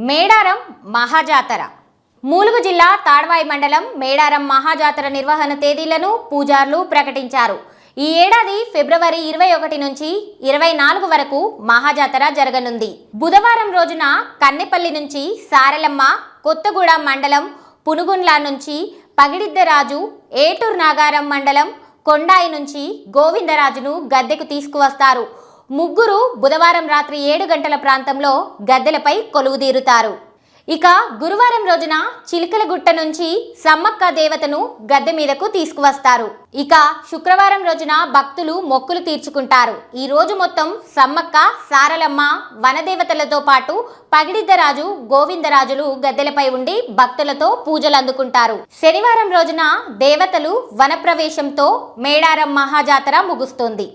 మేడారం మహాజాతర ములుగు జిల్లా తాడ్వాయి మండలం మేడారం మహాజాతర నిర్వహణ తేదీలను పూజారులు ప్రకటించారు. ఈ ఏడాది ఫిబ్రవరి 21 నుంచి 24 వరకు మహాజాతర జరగనుంది. బుధవారం రోజున కన్నెపల్లి నుంచి సారలమ్మ, కొత్తగూడెం మండలం పునుగుండ్ల నుంచి పగిడిద్దరాజు, ఏటూరు నాగారం మండలం కొండాయి నుంచి గోవిందరాజును గద్దెకు తీసుకువస్తారు. ముగ్గురు బుధవారం రాత్రి 7 గంటల ప్రాంతంలో గద్దెలపై కొలువుదీరుతారు. ఇక గురువారం రోజున చిలకలగుట్ట నుంచి సమ్మక్క దేవతను గద్దె మీదకు తీసుకువస్తారు. ఇక శుక్రవారం రోజున భక్తులు మొక్కులు తీర్చుకుంటారు. ఈ రోజు మొత్తం సమ్మక్క, సారలమ్మ, వనదేవతలతో పాటు పగిడిద్దరాజు, గోవిందరాజులు గద్దెలపై ఉండి భక్తులతో పూజలు అందుకుంటారు. శనివారం రోజున దేవతలు వనప్రవేశంతో మేడారం మహాజాతర ముగుస్తుంది.